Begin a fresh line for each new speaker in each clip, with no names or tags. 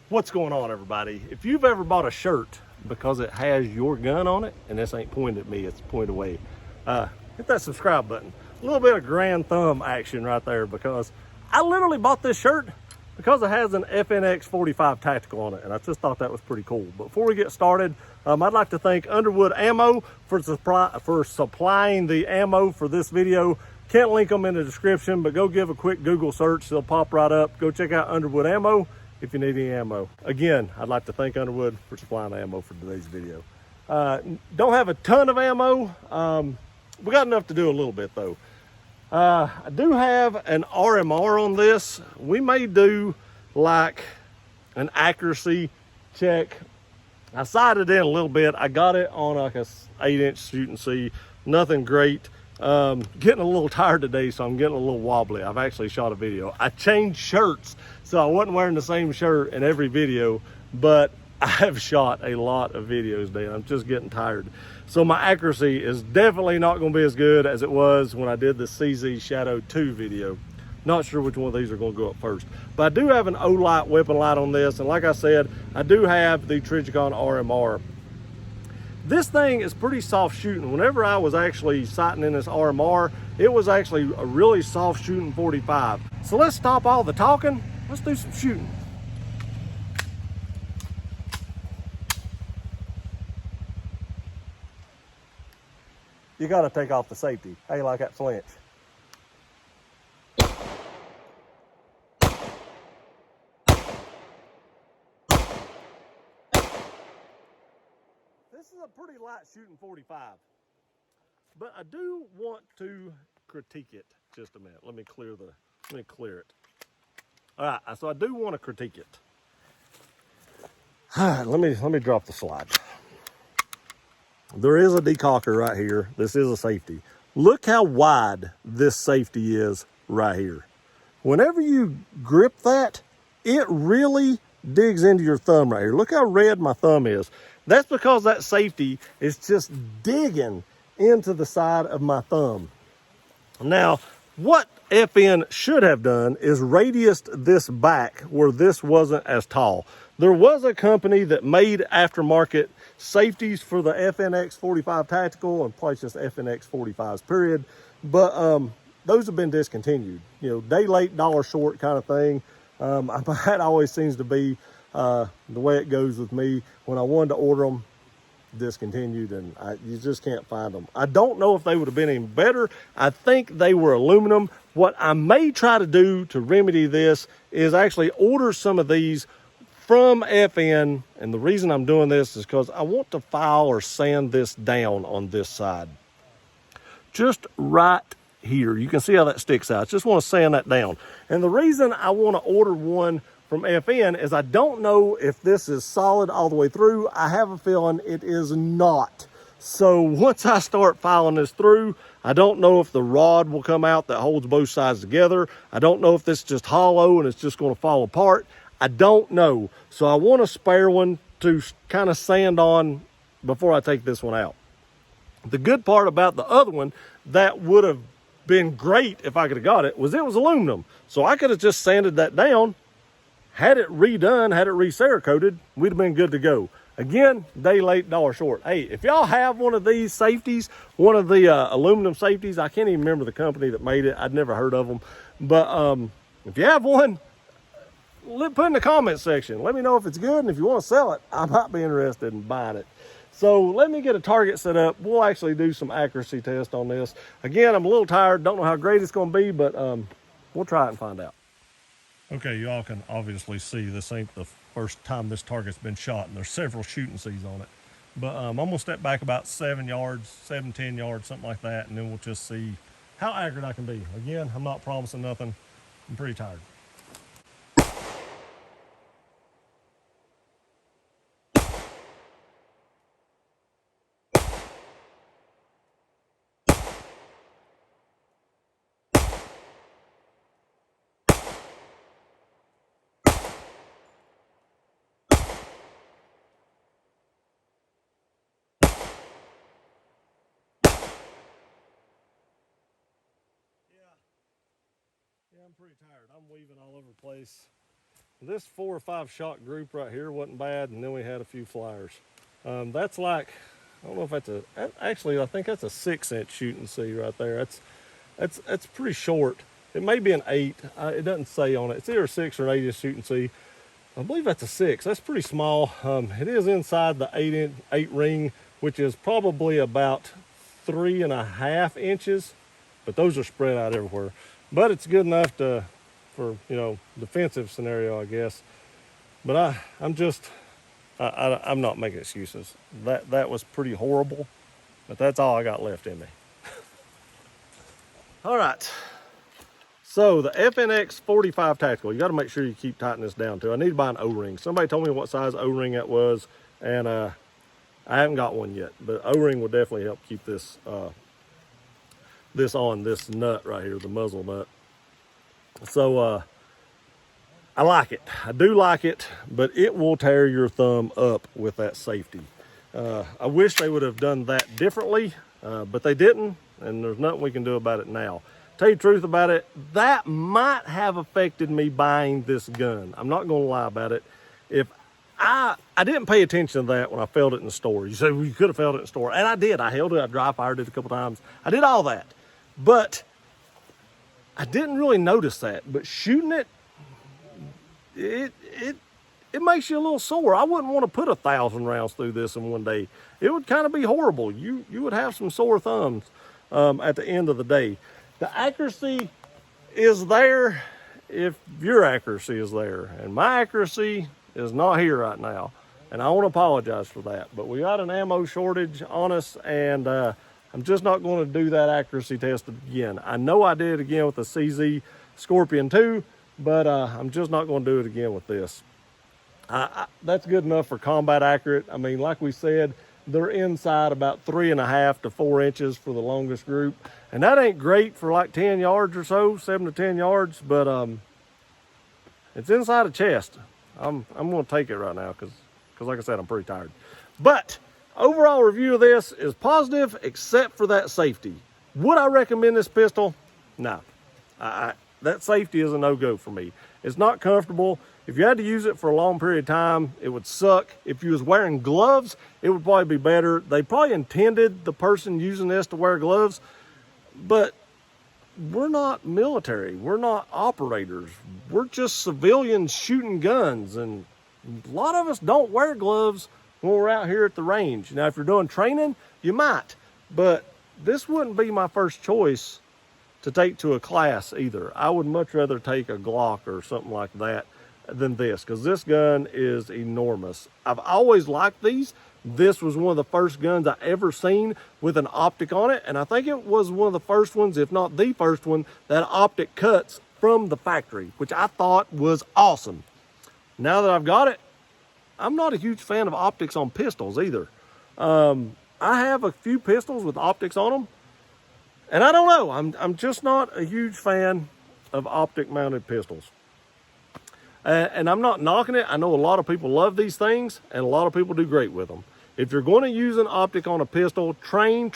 What's going on, everybody? If you've ever bought a shirt because it has your gun on it, and this ain't pointed at me, it's pointed away, hit that subscribe button. A little bit of grand thumb action right there, because I literally bought this shirt because it has an FNX 45 tactical on it, and I just thought that was pretty cool. Before we get started, I'd like to thank Underwood Ammo for supplying the ammo for this video. Can't link them in the description, but go give a quick Google search. They'll pop right up. Go check out Underwood Ammo if you need any ammo. Again, I'd like to thank Underwood for supplying the ammo for today's video. Don't have a ton of ammo. We got enough to do a little bit though. I do have an RMR on this. We may do like an accuracy check. I sighted in a little bit. I got it on like a 8-inch shoot and see. Nothing great. Getting a little tired today, so I'm getting a little wobbly. I've actually shot a video. I changed shirts, so I wasn't wearing the same shirt in every video, but I have shot a lot of videos today. I'm just getting tired. So my accuracy is definitely not going to be as good as it was when I did the CZ Shadow 2 video. Not sure which one of these are going to go up first. But I do have an O-Light weapon light on this, and like I said, I do have the Trijicon RMR. This thing is pretty soft shooting. Whenever I was actually sighting in this RMR, it was actually a really soft shooting 45. So let's stop all the talking. Let's do some shooting. You got to take off the safety. How you like that flinch? This is a pretty light shooting 45, but I do want to critique it just a minute. Let me clear it. All right, so I do want to critique it. All right, let me drop the slide. There is a decocker right here. This is a safety. Look how wide this safety is right here. Whenever you grip that, it really digs into your thumb right here. Look how red my thumb is. That's because that safety is just digging into the side of my thumb. Now, what FN should have done is radiused this back where this wasn't as tall. There was a company that made aftermarket safeties for the FNX 45 tactical, and probably just FNX 45s period, but those have been discontinued. You know, day late, dollar short kind of thing. That always seems to be the way it goes with me. When I wanted to order them, discontinued, and you just can't find them. I don't know if they would have been any better. I think they were aluminum. What I may try to do to remedy this is actually order some of these from FN, and the reason I'm doing this is because I want to file or sand this down on this side. Just right here. You can see how that sticks out. I just want to sand that down. And the reason I want to order one from FN is I don't know if this is solid all the way through. I have a feeling it is not. So once I start filing this through, I don't know if the rod will come out that holds both sides together. I don't know if this is just hollow and it's just going to fall apart. I don't know. So I want a spare one to kind of sand on before I take this one out. The good part about the other one that would have been great if I could have got it was aluminum. So I could have just sanded that down, had it redone, had it re-cerakoted, we'd have been good to go. Again, day late, dollar short. Hey, if y'all have one of these safeties, one of the aluminum safeties, I can't even remember the company that made it. I'd never heard of them. But if you have one, put in the comment section. Let me know if it's good, and if you want to sell it, I might be interested in buying it. So let me get a target set up. We'll actually do some accuracy test on this. Again, I'm a little tired. Don't know how great it's going to be, but we'll try it and find out. Okay, y'all can obviously see this ain't the first time this target's been shot, and there's several shooting C's on it. But I'm going to step back about 7 yards, 7-10 yards, something like that, and then we'll just see how accurate I can be. Again, I'm not promising nothing. I'm pretty tired. Yeah, I'm pretty tired. I'm weaving all over the place. This 4 or 5 shot group right here wasn't bad, and then we had a few flyers. That's like, I don't know if actually I think that's a 6-inch shooting C right there. That's pretty short. It may be an 8. It doesn't say on it. It's either a 6 or an 8-inch shooting C. I believe that's a 6. That's pretty small. It is inside the 8 ring, which is probably about 3.5 inches, but those are spread out everywhere. But it's good enough for defensive scenario, I guess. But I'm not making excuses. That was pretty horrible, but that's all I got left in me. All right. So the FNX 45 Tactical, you got to make sure you keep tightening this down too. I need to buy an O-ring. Somebody told me what size O-ring that was, and I haven't got one yet. But O-ring will definitely help keep this this nut right here, the muzzle nut. So I like it. I do like it, but it will tear your thumb up with that safety. I wish they would have done that differently, but they didn't, and there's nothing we can do about it now. Tell you the truth about it, that might have affected me buying this gun. I'm not going to lie about it. If I didn't pay attention to that when I felt it in the store. You say, well, you could have felt it in the store. And I did. I held it. I dry fired it a couple times. I did all that. But I didn't really notice that. But shooting it, it makes you a little sore. I wouldn't want to put 1,000 rounds through this in one day. It would kind of be horrible. You would have some sore thumbs at the end of the day. The accuracy is there if your accuracy is there. And my accuracy is not here right now. And I want to apologize for that. But we got an ammo shortage on us, and I'm just not going to do that accuracy test again. I know I did it again with the CZ Scorpion 2, but I'm just not going to do it again with this. That's good enough for combat accurate. I mean, like we said, they're inside about 3.5 to 4 inches for the longest group. And that ain't great for like 10 yards or so, 7 to 10 yards, but it's inside a chest. I'm going to take it right now because like I said, I'm pretty tired. But overall review of this is positive except for that safety. Would I recommend this pistol? No. That safety is a no-go for me. It's not comfortable. If you had to use it for a long period of time, it would suck. If you was wearing gloves, it would probably be better. They probably intended the person using this to wear gloves, but we're not military. We're not operators. We're just civilians shooting guns, and a lot of us don't wear gloves when we're out here at the range. Now, if you're doing training, you might, but this wouldn't be my first choice to take to a class either. I would much rather take a Glock or something like that than this, because this gun is enormous. I've always liked these. This was one of the first guns I ever seen with an optic on it, and I think it was one of the first ones, if not the first one, that optic cuts from the factory, which I thought was awesome. Now that I've got it, I'm not a huge fan of optics on pistols either. I have a few pistols with optics on them, and I don't know, I'm just not a huge fan of optic mounted pistols. And I'm not knocking it. I know a lot of people love these things, and a lot of people do great with them. If you're going to use an optic on a pistol, train,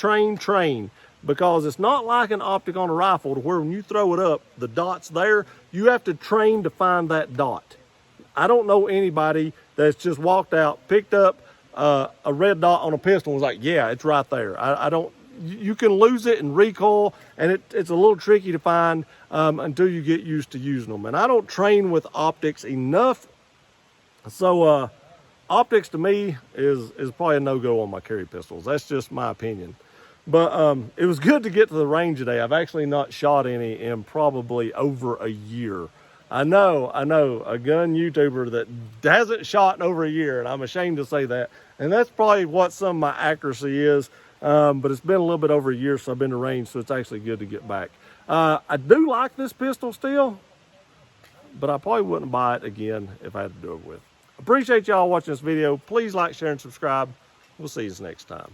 because it's not like an optic on a rifle to where when you throw it up, the dot's there. You have to train to find that dot. I don't know anybody that's just walked out, picked up a red dot on a pistol and was like, yeah, it's right there. You can lose it in recoil, and it's a little tricky to find until you get used to using them. And I don't train with optics enough. So optics to me is probably a no-go on my carry pistols. That's just my opinion. But it was good to get to the range today. I've actually not shot any in probably over a year. I know, a gun YouTuber that hasn't shot in over a year, and I'm ashamed to say that. And that's probably what some of my accuracy is. But it's been a little bit over a year since I've been to range, so it's actually good to get back. I do like this pistol still, but I probably wouldn't buy it again if I had to do it with. Appreciate y'all watching this video. Please like, share, and subscribe. We'll see you next time.